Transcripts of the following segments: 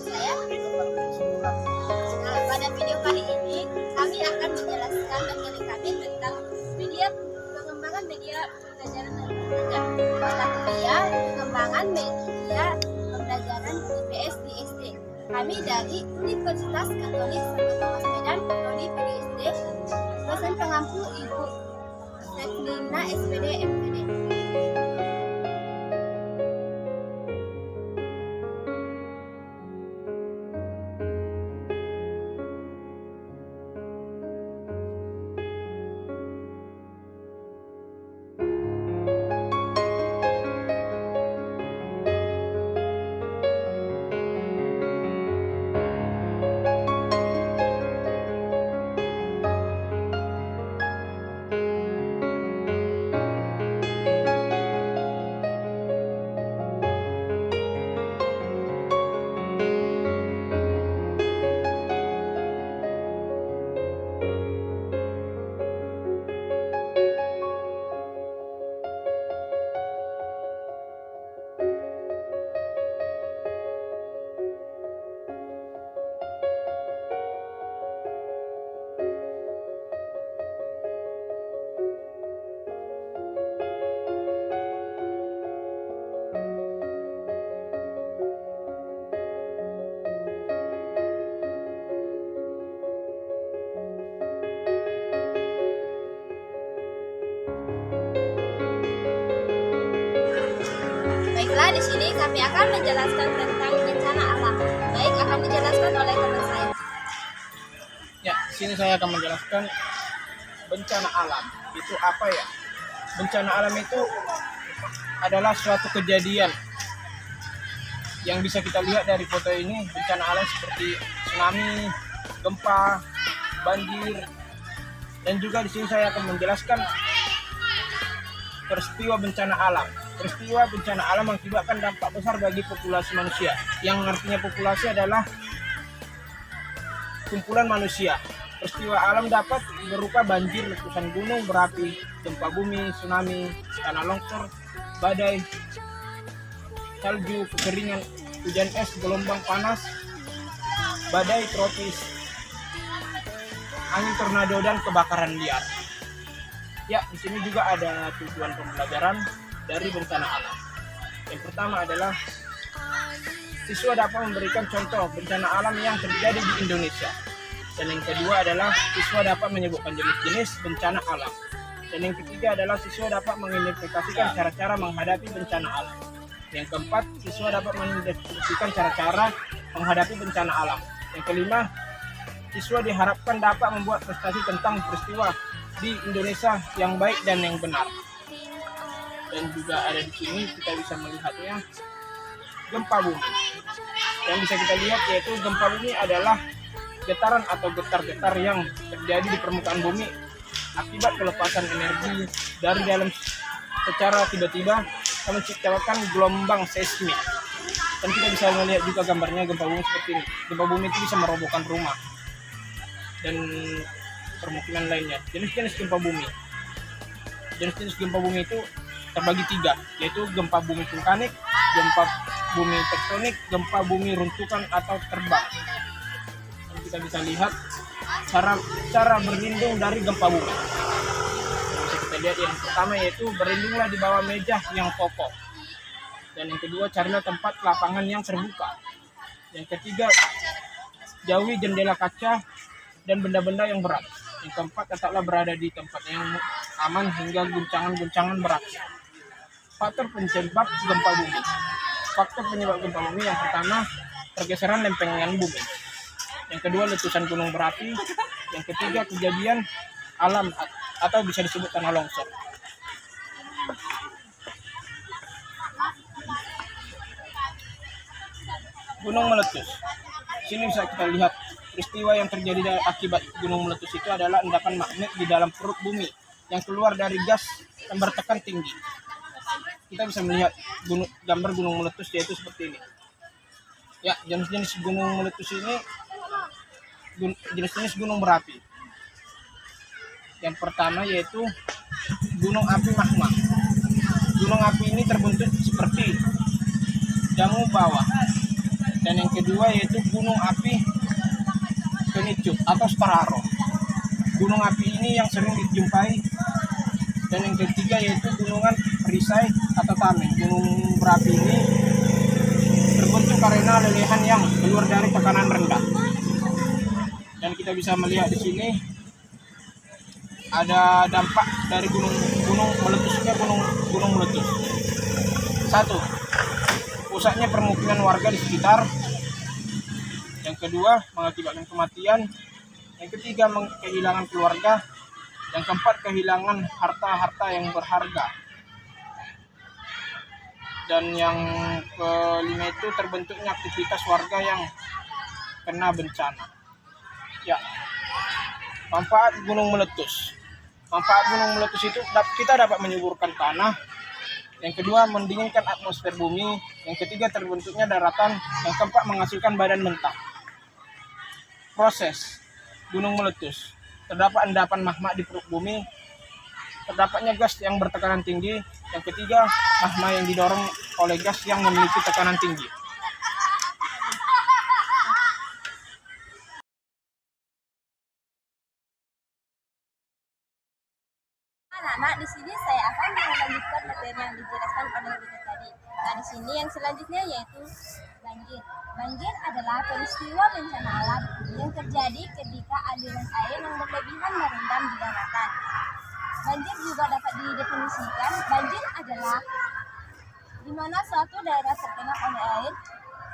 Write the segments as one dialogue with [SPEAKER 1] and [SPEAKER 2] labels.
[SPEAKER 1] saya. Nah, pada video kali ini kami akan menjelaskan dan melengkapi tentang pengembangan media pembelajaran dan belajar mata kuliah pengembangan media pembelajaran IPS di SD. Kami dari Universitas Katolik Santo Tomas Medan, Prodi PGSD, dosen pengampu Ibu Seklina SPD MPD. Baiklah, di sini kami akan menjelaskan tentang bencana alam. Baik, akan dijelaskan oleh teman saya.
[SPEAKER 2] Ya, di sini saya akan menjelaskan bencana alam. Itu apa ya? Bencana alam itu adalah suatu kejadian yang bisa kita lihat dari foto ini. Bencana alam seperti tsunami, gempa, banjir, dan juga di sini saya akan menjelaskan peristiwa bencana alam. Peristiwa bencana alam mengakibatkan dampak besar bagi populasi manusia. Yang artinya populasi adalah kumpulan manusia. Peristiwa alam dapat berupa banjir, letusan gunung berapi, gempa bumi, tsunami, tanah longsor, badai, salju, kekeringan, hujan es, gelombang panas, badai tropis, angin tornado, dan kebakaran liar. Ya, di sini juga ada tujuan pembelajaran dari bencana alam. Yang pertama adalah siswa dapat memberikan contoh bencana alam yang terjadi di Indonesia. Dan yang kedua adalah siswa dapat menyebutkan jenis-jenis bencana alam. Dan yang ketiga adalah siswa dapat mengidentifikasikan cara-cara menghadapi bencana alam. Yang keempat, siswa dapat mendeskripsikan cara-cara menghadapi bencana alam. Yang kelima, siswa diharapkan dapat membuat prestasi tentang peristiwa di Indonesia yang baik dan yang benar. Dan juga ada di sini kita bisa melihatnya gempa bumi. Yang bisa kita lihat yaitu gempa bumi adalah getaran atau getar-getar yang terjadi di permukaan bumi akibat pelepasan energi dari dalam secara tiba-tiba yang menciptakan gelombang seismik. Dan kita bisa melihat juga gambarnya gempa bumi seperti ini. Gempa bumi itu bisa merobohkan rumah dan permukiman lainnya. Jenis-jenis gempa bumi. Jenis-jenis gempa bumi itu terbagi tiga, yaitu gempa bumi vulkanik, gempa bumi tektonik, gempa bumi runtukan atau terbang. Dan kita bisa lihat cara berlindung dari gempa bumi. Bisa kita lihat yang pertama yaitu berlindunglah di bawah meja yang kokoh. Dan yang kedua, carilah tempat lapangan yang terbuka. Yang ketiga, jauhi jendela kaca dan benda-benda yang berat. Yang keempat, tetaplah berada di tempat yang aman hingga guncangan-guncangan berakhir. Faktor penyebab gempa bumi. Faktor penyebab gempa bumi yang pertama, pergeseran lempengan bumi. Yang kedua, letusan gunung berapi. Yang ketiga, kejadian alam atau bisa disebut tanah longsor. Gunung meletus. Sini bisa kita lihat peristiwa yang terjadi akibat gunung meletus itu adalah endapan magnet di dalam perut bumi yang keluar dari gas yang bertekan tinggi. Kita bisa melihat gambar gunung meletus yaitu seperti ini. Ya, jenis-jenis gunung meletus ini jenis-jenis gunung berapi. Yang pertama yaitu gunung api magma. Gunung api ini terbentuk seperti dangu bawah. Dan yang kedua yaitu gunung api Penicup atau Spararo. Gunung api ini yang sering dijumpai. Dan yang ketiga yaitu gunungan Perisai atau Tame. Gunung berapi ini terbentuk karena lelehan yang keluar dari tekanan rendah. Dan kita bisa melihat di sini ada dampak dari gunung meletusnya gunung meletus. Satu, pusatnya permukiman warga di sekitar. Yang kedua, mengakibatkan kematian. Yang ketiga, kehilangan keluarga. Yang keempat, kehilangan harta-harta yang berharga. Dan yang kelima itu terbentuknya aktivitas warga yang kena bencana. Ya, manfaat gunung meletus. Manfaat gunung meletus itu kita dapat menyuburkan tanah. Yang kedua, mendinginkan atmosfer bumi. Yang ketiga, terbentuknya daratan. Yang keempat, menghasilkan badan mentah. Proses gunung meletus. Terdapat endapan magma di perut bumi. Terdapatnya gas yang bertekanan tinggi. Yang ketiga, magma yang didorong oleh gas yang memiliki tekanan tinggi.
[SPEAKER 1] Anak-anak, di sini saya akan melanjutkan materi yang dijelaskan pada video tadi. Nah, di sini yang selanjutnya yaitu banjir. Banjir adalah peristiwa bencana alam yang terjadi ketika aliran air yang berlebihan merendam di daratan. Banjir juga dapat didefinisikan. Banjir adalah di mana suatu daerah tergenang oleh air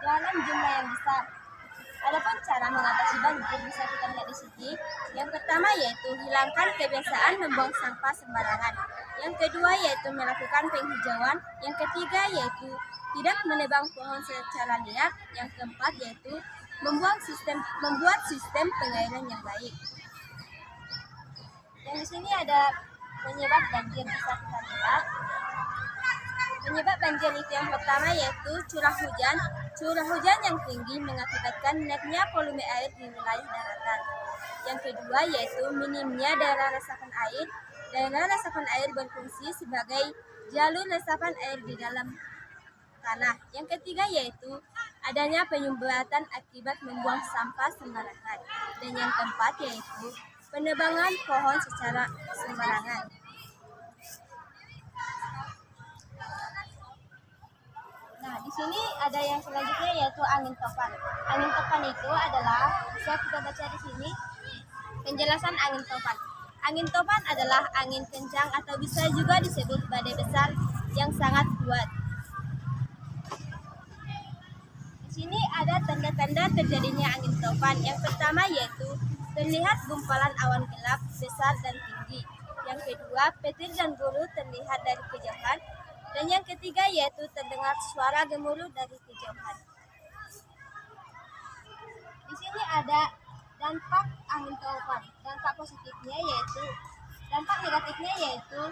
[SPEAKER 1] dalam jumlah yang besar. Adapun cara mengatasi banjir bisa kita lihat di sini. Yang pertama yaitu hilangkan kebiasaan membuang sampah sembarangan. Yang kedua yaitu melakukan penghijauan. Yang ketiga yaitu tidak menebang pohon secara liar. Yang keempat yaitu membuat sistem pengairan yang baik. Yang di sini ada penyebab banjir, bisa kita lihat. Penyebab banjir itu yang pertama yaitu curah hujan. Curah hujan yang tinggi mengakibatkan naiknya volume air di wilayah daratan. Yang kedua yaitu minimnya daerah resapan air. Daerah resapan air berfungsi sebagai jalur resapan air di dalam tanah. Yang ketiga yaitu adanya penyumbatan akibat membuang sampah sembarangan. Dan yang keempat yaitu penebangan pohon secara sembarangan. Nah, di sini ada yang selanjutnya yaitu angin topan. Angin topan itu adalah, bisa kita baca di sini penjelasan angin topan. Angin topan adalah angin kencang atau bisa juga disebut badai besar yang sangat kuat. Di sini ada tanda-tanda terjadinya angin topan. Yang pertama yaitu terlihat gumpalan awan gelap besar dan tinggi. Yang kedua, petir dan guru terlihat dari kejauhan. Dan yang ketiga yaitu terdengar suara gemuruh dari kejauhan. Di sini ada dampak angin topan. Dampak positifnya yaitu, dampak negatifnya yaitu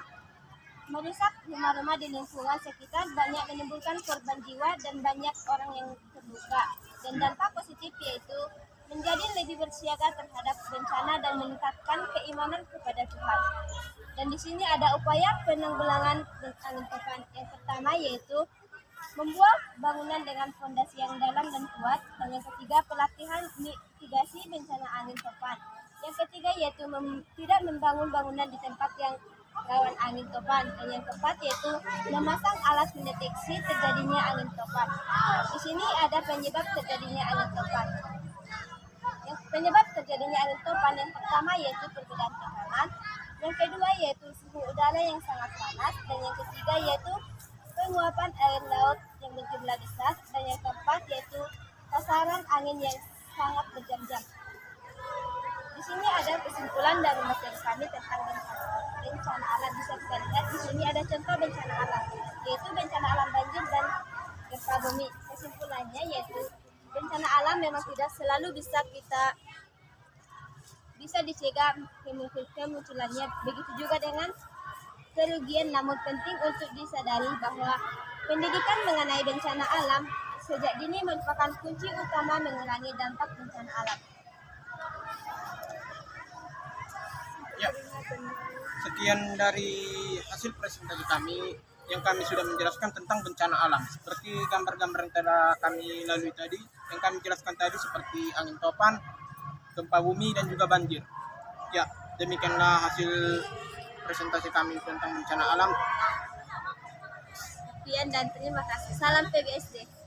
[SPEAKER 1] merusak rumah-rumah di lingkungan sekitar, banyak menimbulkan korban jiwa dan banyak orang yang terluka. Dan dampak positif yaitu menjadi lebih bersiaga terhadap bencana dan meningkatkan keimanan kepada Tuhan. Dan di sini ada upaya penanggulangan angin topan. Yang pertama yaitu membuat bangunan dengan fondasi yang dalam dan kuat. Dan yang ketiga, pelatihan mitigasi bencana angin topan. Yang ketiga yaitu tidak membangun bangunan di tempat yang rawan angin topan. Dan yang keempat yaitu memasang alat mendeteksi terjadinya angin topan. Di sini ada penyebab terjadinya angin topan. Yang penyebab terjadinya angin topan yang pertama yaitu perbedaan tekanan. Yang kedua yaitu suhu udara yang sangat panas. Dan yang ketiga yaitu penguapan air laut yang berjumlah besar. Dan yang keempat yaitu pasaran angin yang sangat berjam-jam. Di sini ada kesimpulan dari materi kami tentang bencana alam. Bisa kita lihat di sini ada contoh bencana alam, yaitu bencana alam banjir dan gempa bumi. Kesimpulannya yaitu bencana alam memang tidak selalu bisa dicegah kemunculannya. Begitu juga dengan kerugian, namun penting untuk disadari bahwa pendidikan mengenai bencana alam sejak dini merupakan kunci utama mengurangi dampak bencana alam.
[SPEAKER 2] Ya, sekian dari hasil presentasi kami. yang kami sudah menjelaskan tentang bencana alam. Seperti gambar-gambar yang telah kami lalui tadi, yang kami jelaskan tadi seperti angin topan, gempa bumi, dan juga banjir. Ya, demikianlah hasil presentasi kami tentang bencana alam.
[SPEAKER 1] Sekian dan terima kasih. Salam PBSD.